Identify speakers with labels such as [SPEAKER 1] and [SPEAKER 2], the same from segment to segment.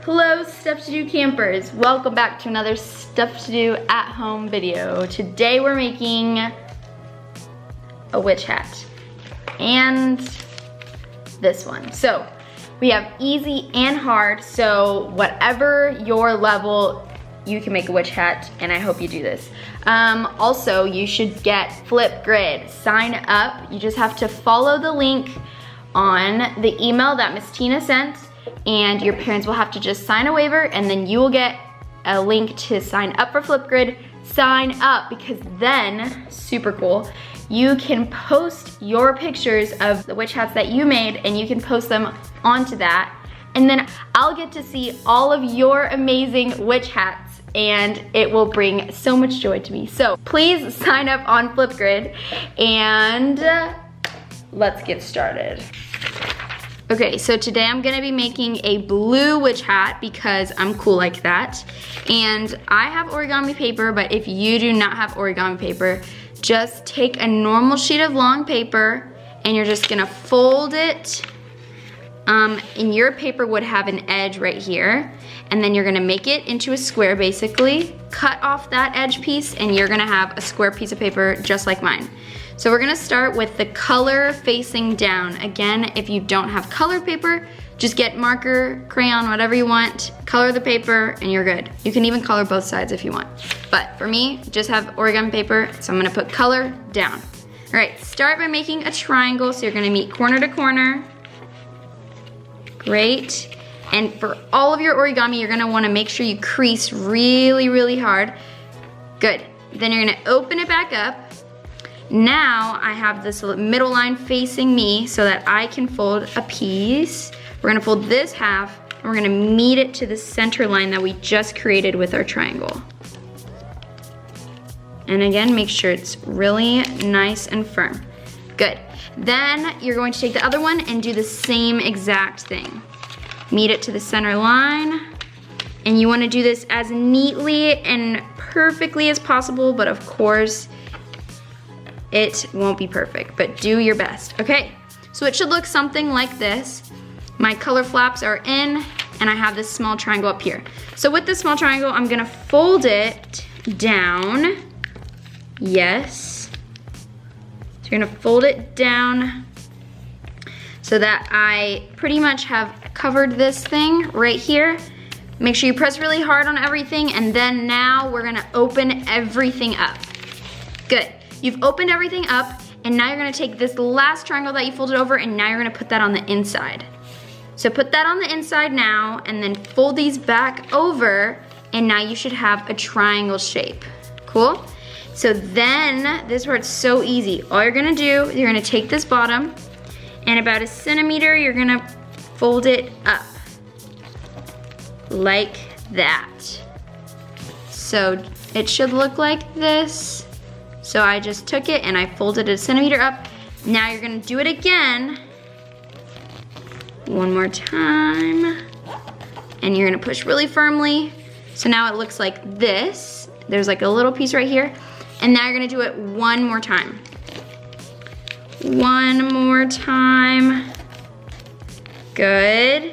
[SPEAKER 1] Hello Stuff-to-Do campers, welcome back to another Stuff-to-Do at home video. Today we're making a witch hat and this one. So we have easy and hard, so whatever your level, you can make a witch hat, and I hope you do this. Also, you should get Flipgrid. Sign up. You just have to follow the link on the email that Miss Tina sent, and your parents will have to just sign a waiver, and then you will get a link to sign up for Flipgrid. Sign up, because then, super cool, you can post your pictures of the witch hats that you made, and you can post them onto that, and then I'll get to see all of your amazing witch hats, and it will bring so much joy to me. So please sign up on Flipgrid, and let's get started. Okay, so today I'm gonna be making a blue witch hat because I'm cool like that. And I have origami paper, but if you do not have origami paper, just take a normal sheet of long paper and you're just gonna fold it. And your paper would have an edge right here. And then you're gonna make it into a square basically, cut off that edge piece, and you're gonna have a square piece of paper just like mine. So we're gonna start with the color facing down. Again, if you don't have colored paper, just get marker, crayon, whatever you want, color the paper, and you're good. You can even color both sides if you want. But for me, just have origami paper, so I'm gonna put color down. All right, start by making a triangle, so you're gonna meet corner to corner. Great. And for all of your origami, you're gonna wanna make sure you crease really, really hard. Good. Then you're gonna open it back up. Now I have this middle line facing me so that I can fold a piece. We're gonna fold this half, and we're gonna meet it to the center line that we just created with our triangle. And again, make sure it's really nice and firm. Good. Then you're going to take the other one and do the same exact thing. Meet it to the center line, and you wanna do this as neatly and perfectly as possible, but of course, it won't be perfect, but do your best. Okay, so it should look something like this. My color flaps are in, and I have this small triangle up here. So with this small triangle, I'm gonna fold it down. Yes. So you're gonna fold it down so that I pretty much have covered this thing right here. Make sure you press really hard on everything, and then now we're gonna open everything up. Good. You've opened everything up, and now you're gonna take this last triangle that you folded over, and now you're gonna put that on the inside. So put that on the inside now, and then fold these back over, and now you should have a triangle shape. Cool? So then, this part's so easy. All you're gonna do, you're gonna take this bottom, and about 1 centimeter, you're gonna fold it up. Like that. So it should look like this. So I just took it and I folded it 1 centimeter up. Now you're gonna do it again. One more time. And you're gonna push really firmly. So now it looks like this. There's like a little piece right here. And now you're gonna do it one more time. One more time. Good.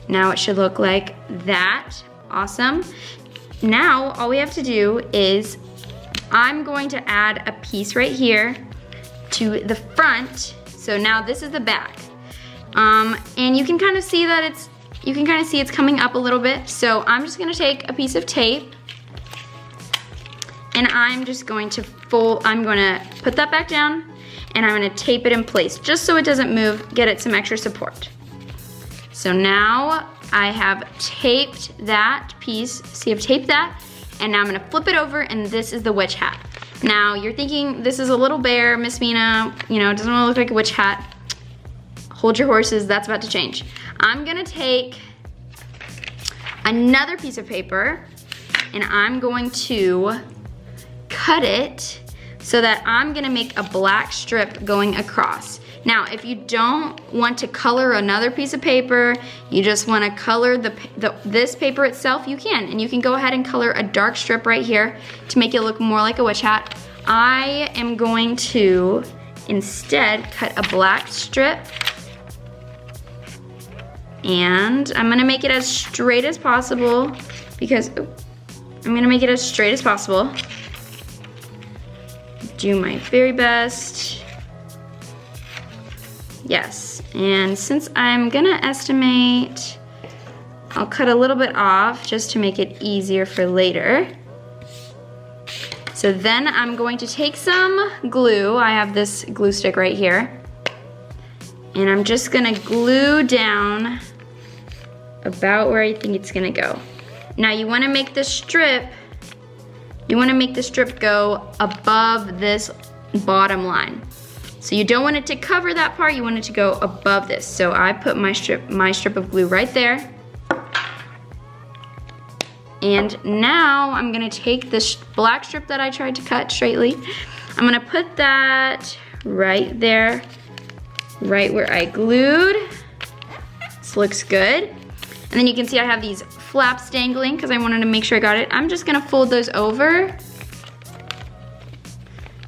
[SPEAKER 1] Now it should look like that. Awesome. Now all we have to do is I'm going to add a piece right here to the front. So now this is the back. And you can kind of see that it's coming up a little bit. So I'm just gonna take a piece of tape, and I'm just going to I'm gonna put that back down, and I'm gonna tape it in place just so it doesn't move, get it some extra support. So now I have taped that piece. See, I've taped that. And now I'm gonna flip it over, and this is the witch hat. Now you're thinking, this is a little bare, Miss Mina, you know, it doesn't really look like a witch hat. Hold your horses, that's about to change. I'm gonna take another piece of paper, and I'm going to cut it so that I'm gonna make a black strip going across. Now, if you don't want to color another piece of paper, you just want to color this paper itself, you can. And you can go ahead and color a dark strip right here to make it look more like a witch hat. I am going to instead cut a black strip And I'm gonna make it as straight as possible because I'm gonna make it as straight as possible. Do my very best. Yes, and since I'm gonna estimate, I'll cut a little bit off just to make it easier for later. So then I'm going to take some glue. I have this glue stick right here. And I'm just gonna glue down about where I think it's gonna go. Now you wanna make the strip, go above this bottom line. So you don't want it to cover that part, you want it to go above this. So I put my strip of glue right there. And now I'm gonna take this black strip that I tried to cut straightly. I'm gonna put that right there, right where I glued. This looks good. And then you can see I have these flaps dangling because I wanted to make sure I got it. I'm just gonna fold those over.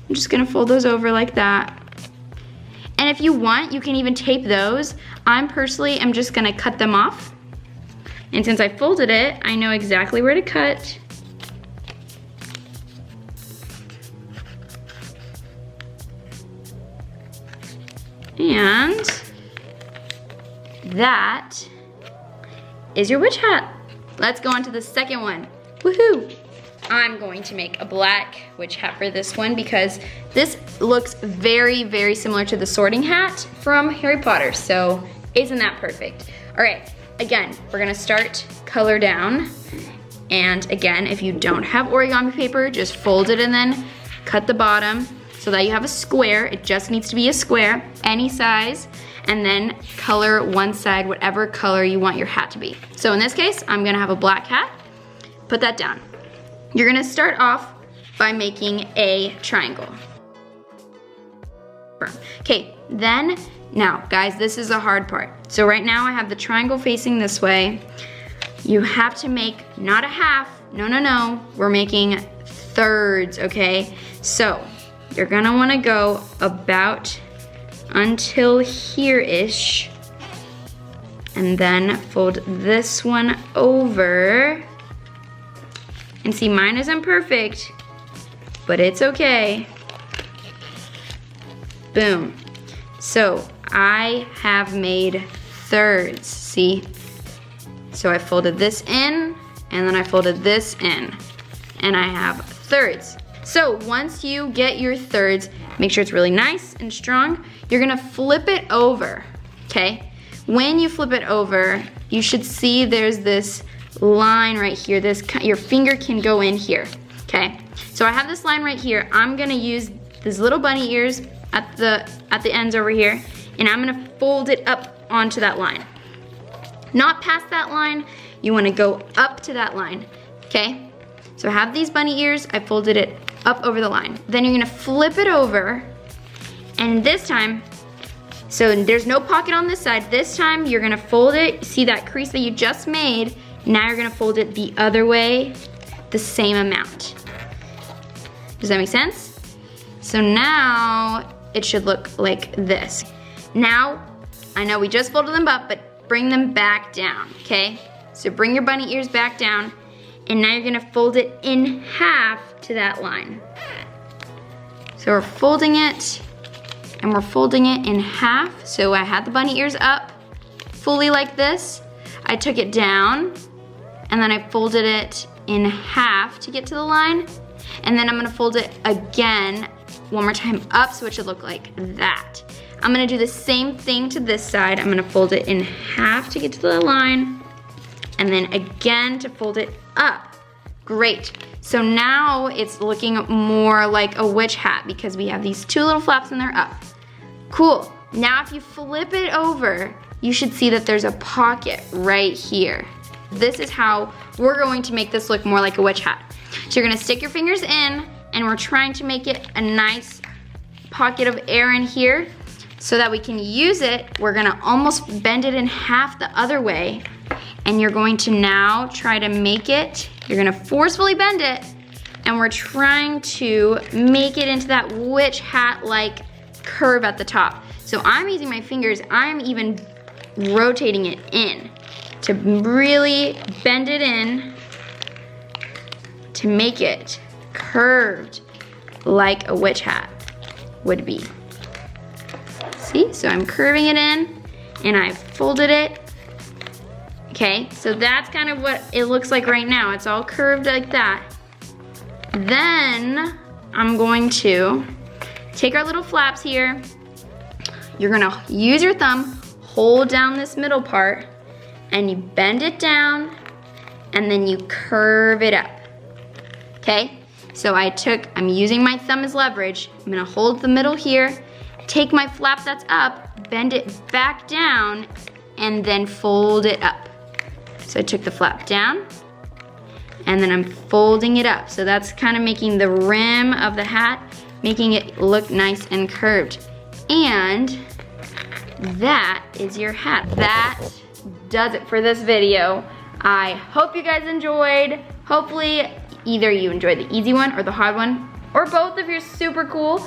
[SPEAKER 1] I'm just gonna fold those over like that. And if you want, you can even tape those. I'm personally am just gonna cut them off. And since I folded it, I know exactly where to cut. And that is your witch hat. Let's go on to the second one. Woohoo! I'm going to make a black witch hat for this one because this looks very, very similar to the sorting hat from Harry Potter. So isn't that perfect? All right. Again, we're gonna start color down. And again, if you don't have origami paper, just fold it and then cut the bottom so that you have a square. It just needs to be a square, any size, and then color one side, whatever color you want your hat to be. So in this case, I'm gonna have a black hat. Put that down. You're gonna start off by making a triangle. Okay, then, now guys, this is the hard part. So right now I have the triangle facing this way. You have to make not a half, no, we're making thirds, okay? So you're gonna wanna go about until here-ish, and then fold this one over. And see, mine isn't perfect, but it's okay. Boom. So I have made thirds, see? So I folded this in, and then I folded this in, and I have thirds. So once you get your thirds, make sure it's really nice and strong. You're gonna flip it over, okay? When you flip it over, you should see there's this line right here. Your finger can go in here, okay? So I have this line right here. I'm gonna use these little bunny ears at the ends over here, and I'm gonna fold it up onto that line. Not past that line, you wanna go up to that line, okay? So I have these bunny ears, I folded it up over the line. Then you're gonna flip it over, and this time, so there's no pocket on this side, this time you're gonna fold it, see that crease that you just made, now you're gonna fold it the other way, the same amount. Does that make sense? So now, it should look like this. Now, I know we just folded them up, but bring them back down, okay? So bring your bunny ears back down, and now you're gonna fold it in half to that line. So we're folding it, and we're folding it in half. So I had the bunny ears up, fully like this. I took it down, and then I folded it in half to get to the line, and then I'm gonna fold it again one more time up so it should look like that. I'm gonna do the same thing to this side. I'm gonna fold it in half to get to the line, and then again to fold it up. Great. So now it's looking more like a witch hat because we have these two little flaps and they're up. Cool. Now if you flip it over, you should see that there's a pocket right here. This is how we're going to make this look more like a witch hat. So you're gonna stick your fingers in, and we're trying to make it a nice pocket of air in here so that we can use it. We're gonna almost bend it in half the other way, and you're going to now try to make it, you're gonna forcefully bend it, and we're trying to make it into that witch hat-like curve at the top. So I'm using my fingers, I'm even rotating it in to really bend it in to make it curved like a witch hat would be. See, so I'm curving it in and I folded it. Okay, so that's kind of what it looks like right now. It's all curved like that. Then I'm going to take our little flaps here. You're gonna use your thumb, hold down this middle part, and you bend it down, and then you curve it up. Okay, so I'm using my thumb as leverage. I'm gonna hold the middle here, take my flap that's up, bend it back down, and then fold it up. So I took the flap down, and then I'm folding it up. So that's kind of making the rim of the hat, making it look nice and curved. And that is your hat. That does it for this video. I hope you guys enjoyed. Hopefully either you enjoyed the easy one or the hard one, or both if you're super cool.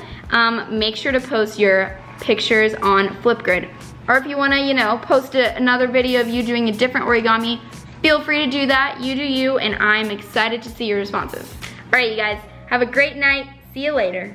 [SPEAKER 1] Make sure to post your pictures on Flipgrid. Or if you wanna, you know, post another video of you doing a different origami, feel free to do that. You do you, and I'm excited to see your responses. All right, you guys, have a great night. See you later.